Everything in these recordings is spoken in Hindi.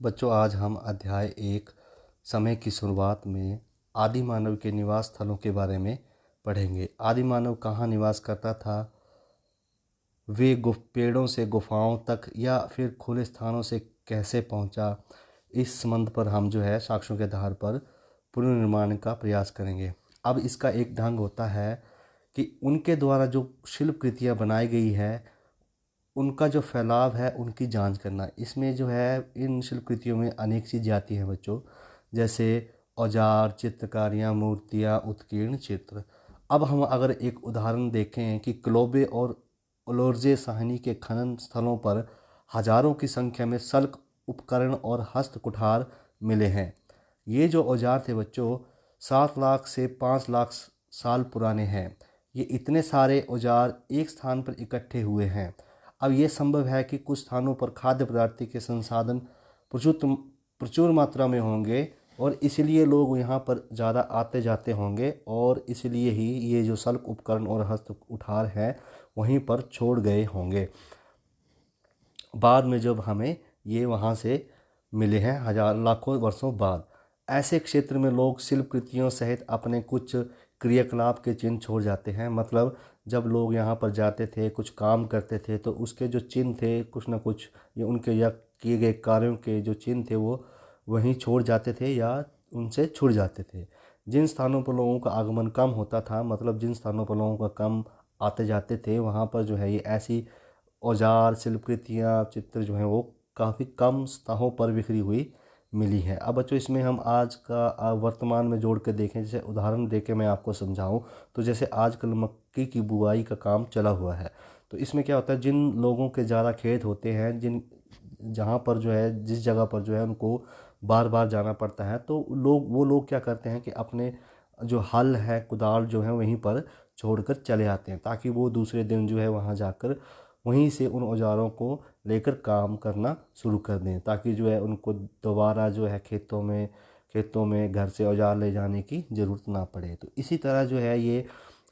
बच्चों, आज हम अध्याय 1 समय की शुरुआत में आदि मानव के निवास स्थलों के बारे में पढ़ेंगे। आदि मानव कहाँ निवास करता था, वे पेड़ों से गुफाओं तक या फिर खुले स्थानों से कैसे पहुंचा, इस संबंध पर हम साक्ष्यों के आधार पर पुनर्निर्माण का प्रयास करेंगे। अब इसका एक ढंग होता है कि उनके द्वारा जो शिल्प कृतियाँ बनाई गई है उनका जो फैलाव है उनकी जांच करना। इसमें इन शिल्पकृतियों में अनेक चीज़ आती हैं बच्चों, जैसे औजार, चित्रकारियाँ, मूर्तियाँ, उत्कीर्ण चित्र। अब हम अगर एक उदाहरण देखें कि क्लोबे और ओलोर्जे साहनी के खनन स्थलों पर हजारों की संख्या में सल्क उपकरण और हस्त कुठार मिले हैं। ये जो औजार थे बच्चों 7 लाख से 5 लाख साल पुराने हैं। ये इतने सारे औजार एक स्थान पर इकट्ठे हुए हैं। अब ये संभव है कि कुछ स्थानों पर खाद्य पदार्थ के संसाधन प्रचुर मात्रा में होंगे और इसलिए लोग यहाँ पर ज़्यादा आते जाते होंगे और इसलिए ही ये जो सल्क उपकरण और हस्त कुठार हैं वहीं पर छोड़ गए होंगे। बाद में जब हमें ये वहाँ से मिले हैं हजार लाखों वर्षों बाद, ऐसे क्षेत्र में लोग शिल्प कृतियों सहित अपने कुछ क्रियाकलाप के चिन्ह छोड़ जाते हैं। मतलब जब लोग यहाँ पर जाते थे, कुछ काम करते थे, तो उसके जो चिन्ह थे कुछ ना कुछ ये उनके या किए गए कार्यों के जो चिन्ह थे वो वहीं छोड़ जाते थे या उनसे छुड़ जाते थे। जिन स्थानों पर लोगों का आगमन कम होता था, मतलब जिन स्थानों पर लोगों का कम आते जाते थे, वहाँ पर ये ऐसी औजार, शिल्पकृतियाँ, चित्र वो काफ़ी कम सतहों पर बिखरी हुई मिली है। अब बच्चों, इसमें हम आज का वर्तमान में जोड़ के देखें, जैसे उदाहरण दे के मैं आपको समझाऊं तो जैसे आजकल मक्की की बुआई का काम चला हुआ है, तो इसमें क्या होता है, जिन लोगों के ज़्यादा खेत होते हैं, जहाँ पर जिस जगह पर उनको बार बार जाना पड़ता है, तो वो लोग क्या करते हैं कि अपने जो हल है, कुदाल वहीं पर छोड़कर चले आते हैं, ताकि वो दूसरे दिन वहाँ जाकर वहीं से उन औजारों को लेकर काम करना शुरू कर दें, ताकि उनको दोबारा खेतों में घर से औजार ले जाने की ज़रूरत ना पड़े। तो इसी तरह ये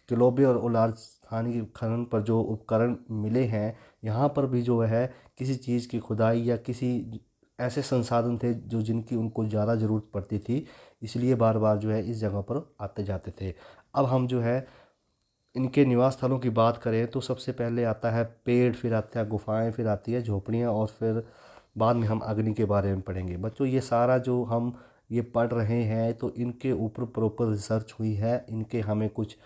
किलोबे और उलार स्थानीय खनन पर जो उपकरण मिले हैं, यहाँ पर भी किसी चीज़ की खुदाई या किसी ऐसे संसाधन थे जिनकी उनको ज़्यादा ज़रूरत पड़ती थी, इसलिए बार बार इस जगह पर आते जाते थे। अब हम इनके निवास स्थलों की बात करें तो सबसे पहले आता है पेड़, फिर आता है गुफाएं, फिर आती है झोपड़ियाँ और फिर बाद में हम अग्नि के बारे में पढ़ेंगे। बच्चों, ये सारा जो हम ये पढ़ रहे हैं तो इनके ऊपर प्रॉपर रिसर्च हुई है, इनके हमें कुछ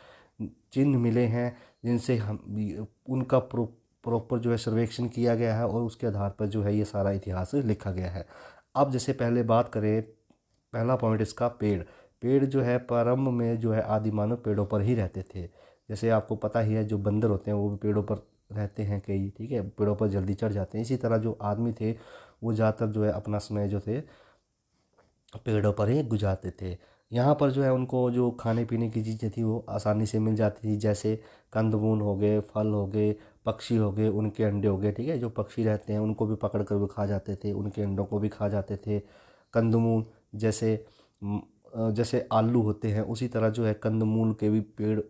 चिन्ह मिले हैं जिनसे हम उनका प्रॉपर सर्वेक्षण किया गया है और उसके आधार पर ये सारा इतिहास लिखा गया है। अब जैसे पहले बात करें, पहला पॉइंट इसका पेड़। पेड़ प्रारंभ में आदि मानव पेड़ों पर ही रहते थे। जैसे आपको पता ही है, जो बंदर होते हैं वो भी पेड़ों पर रहते हैं कई, ठीक है, पेड़ों पर जल्दी चढ़ जाते हैं। इसी तरह जो आदमी थे वो ज़्यादातर अपना समय थे पेड़ों पर ही गुजारते थे। यहाँ पर उनको जो खाने पीने की चीज़ें थी वो आसानी से मिल जाती थी, जैसे कंदमूल हो गए, फल हो गए, पक्षी हो गए, उनके अंडे हो गए, ठीक है, जो पक्षी रहते हैं उनको भी पकड़ कर वो खा जाते थे, उनके अंडों को भी खा जाते थे। कंदमूल जैसे आलू होते हैं, उसी तरह कंदमूल के भी पेड़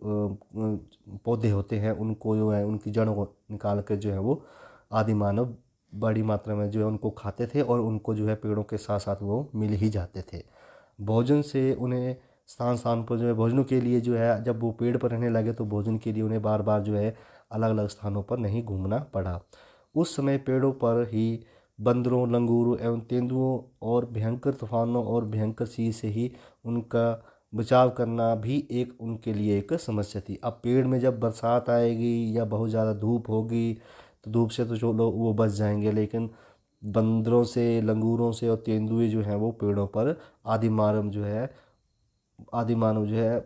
पौधे होते हैं, उनको उनकी जड़ों को निकाल कर वो आदि मानव बड़ी मात्रा में उनको खाते थे और उनको पेड़ों के साथ साथ वो मिल ही जाते थे। भोजन से उन्हें स्थान स्थान पर भोजनों के लिए जब वो पेड़ पर रहने लगे तो भोजन के लिए उन्हें बार बार अलग अलग स्थानों पर नहीं घूमना पड़ा। उस समय पेड़ों पर ही बंदरों, लंगूरों एवं तेंदुओं और भयंकर तूफानों और भयंकर सी से ही उनका बचाव करना भी एक उनके लिए एक समस्या थी। अब पेड़ में जब बरसात आएगी या बहुत ज़्यादा धूप होगी तो धूप से तो जो लोग वो बच जाएंगे, लेकिन बंदरों से, लंगूरों से और तेंदुए हैं वो पेड़ों पर आदि मानव आदि मानव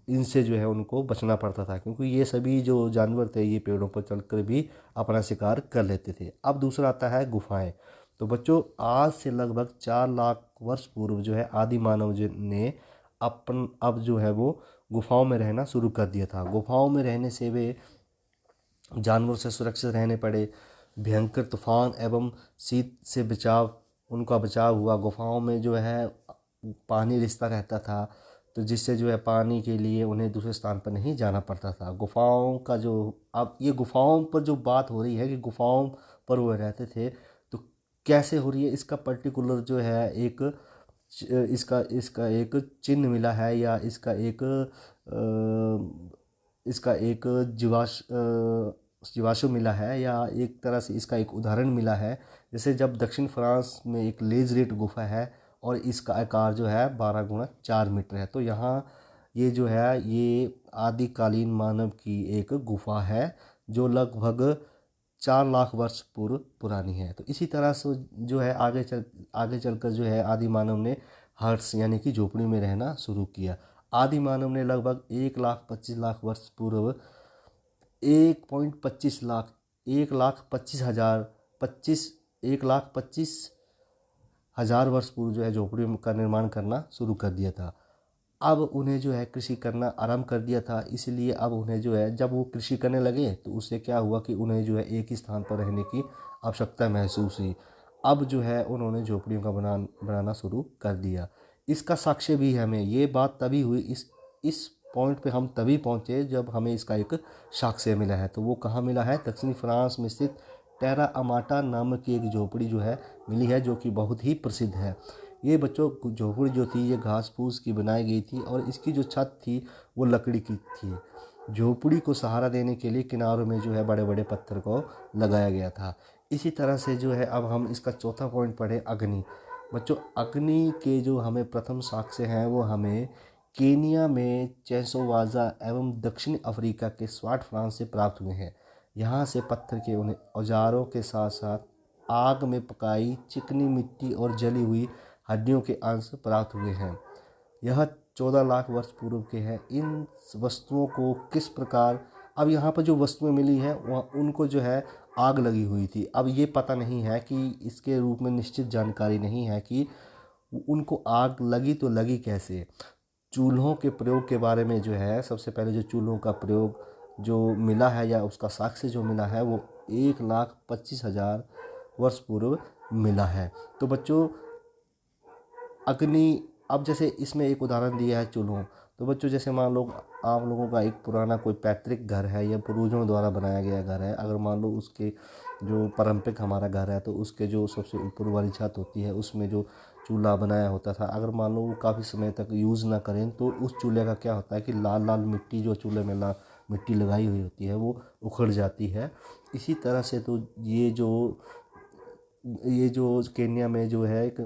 इनसे उनको बचना पड़ता था, क्योंकि ये सभी जो जानवर थे ये पेड़ों पर चढ़कर भी अपना शिकार कर लेते थे। अब दूसरा आता है गुफाएं। तो बच्चों, आज से लगभग 4 लाख वर्ष पूर्व आदि मानव ने अब वो गुफाओं में रहना शुरू कर दिया था। गुफाओं में रहने से वे जानवरों से सुरक्षित रहने पड़े। भयंकर तूफान एवं शीत से उनका बचाव हुआ। गुफाओं में पानी रिसता रहता था, तो जिससे पानी के लिए उन्हें दूसरे स्थान पर नहीं जाना पड़ता था। गुफाओं का अब ये गुफाओं पर जो बात हो रही है कि गुफाओं पर वो रहते थे, तो कैसे हो रही है, इसका पर्टिकुलर जो है एक इसका इसका एक चिन्ह मिला है, या इसका एक जीवाश्म मिला है, या एक तरह से इसका एक उदाहरण मिला है। जैसे जब दक्षिण फ्रांस में एक लेज़रेट गुफा है और इसका आकार जो है 12x4 मीटर है। तो यहाँ ये जो है ये आदिकालीन मानव की एक गुफा है जो लगभग 4 लाख वर्ष पूर्व पुरानी है। तो इसी तरह से जो है आगे चलकर जो है आदि मानव ने हट्स यानी कि झोपड़ी में रहना शुरू किया। आदि मानव ने लगभग 1,25,00,000 वर्ष पूर्व 1,25,00,000 1,25,000 वर्ष पूर्व जो है झोपड़ी का निर्माण करना शुरू कर दिया था। अब उन्हें जो है कृषि करना आरंभ कर दिया था, इसलिए अब उन्हें जो है जब वो कृषि करने लगे तो उससे क्या हुआ कि उन्हें जो है एक ही स्थान पर रहने की आवश्यकता महसूस हुई। अब जो है उन्होंने झोपड़ियों का बनाना शुरू कर दिया। इसका साक्ष्य भी हमें ये बात तभी हुई, इस पॉइंट पे हम तभी पहुँचे जब हमें इसका एक साक्ष्य मिला है। तो वो कहाँ मिला है? दक्षिणी फ्रांस में स्थित टेरा अमाटा नामक की एक झोपड़ी जो है मिली है, जो कि बहुत ही प्रसिद्ध है। ये बच्चों झोपड़ी जो थी ये घास फूस की बनाई गई थी और इसकी जो छत थी वो लकड़ी की थी। झोपड़ी को सहारा देने के लिए किनारों में जो है बड़े बड़े पत्थर को लगाया गया था। इसी तरह से जो है अब हम इसका चौथा पॉइंट पढ़े, अग्नि। बच्चों अग्नि के जो हमें प्रथम साक्ष्य हैं वो हमें केनिया में चेसोवाजा एवं दक्षिण अफ्रीका के स्वाट फ्रांस से प्राप्त हुए हैं। यहाँ से पत्थर के उन्हें औजारों के साथ साथ आग में पकाई चिकनी मिट्टी और जली हुई हड्डियों के अंश प्राप्त हुए हैं। यह 14 लाख वर्ष पूर्व के हैं। इन वस्तुओं को किस प्रकार, अब यहाँ पर जो वस्तुएं मिली हैं वह उनको जो है आग लगी हुई थी। अब ये पता नहीं है कि इसके रूप में निश्चित जानकारी नहीं है कि उनको आग लगी तो लगी कैसे। चूल्हों के प्रयोग के बारे में जो है सबसे पहले जो चूल्हों का प्रयोग जो मिला है या उसका साक्ष्य जो मिला है वो 1,25,000 वर्ष पूर्व मिला है। तो बच्चों अग्नि, अब जैसे इसमें एक उदाहरण दिया है चूल्हों, तो बच्चों जैसे मान लो आप लोगों का एक पुराना कोई पैतृक घर है या पूर्वजों द्वारा बनाया गया घर है, अगर मान लो उसके जो पारंपरिक हमारा घर है तो उसके जो सबसे ऊपर वाली छत होती है उसमें जो चूल्हा बनाया होता था, अगर मान लो वो काफ़ी समय तक यूज़ ना करें तो उस चूल्हे का क्या होता है कि लाल लाल मिट्टी जो चूल्हे में मिट्टी लगाई हुई होती है वो उखड़ जाती है। इसी तरह से तो ये जो केन्या में जो है एक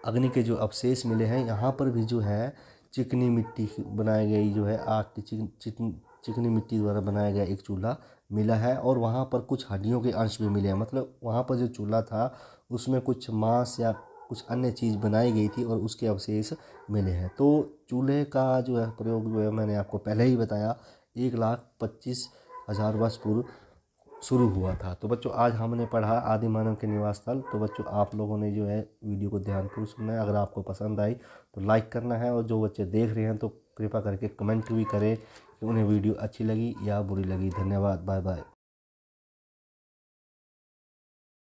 अग्नि के जो अवशेष मिले हैं, यहाँ पर भी जो है चिकनी मिट्टी बनाई गई जो है आग की चिकनी मिट्टी द्वारा बनाया गया एक चूल्हा मिला है और वहाँ पर कुछ हड्डियों के अंश भी मिले हैं। मतलब वहाँ पर जो चूल्हा था उसमें कुछ मांस या कुछ अन्य चीज़ बनाई गई थी और उसके अवशेष मिले हैं। तो चूल्हे का जो है प्रयोग जो है मैंने आपको पहले ही बताया 1,25,000 वर्ष पूर्व शुरू हुआ था। तो बच्चों आज हमने पढ़ा आदि मानव के निवास स्थल। तो बच्चों आप लोगों ने जो है वीडियो को ध्यानपूर्वक सुनना है। अगर आपको पसंद आई तो लाइक करना है और जो बच्चे देख रहे हैं तो कृपया करके कमेंट भी करें कि उन्हें वीडियो अच्छी लगी या बुरी लगी। धन्यवाद, बाय बाय।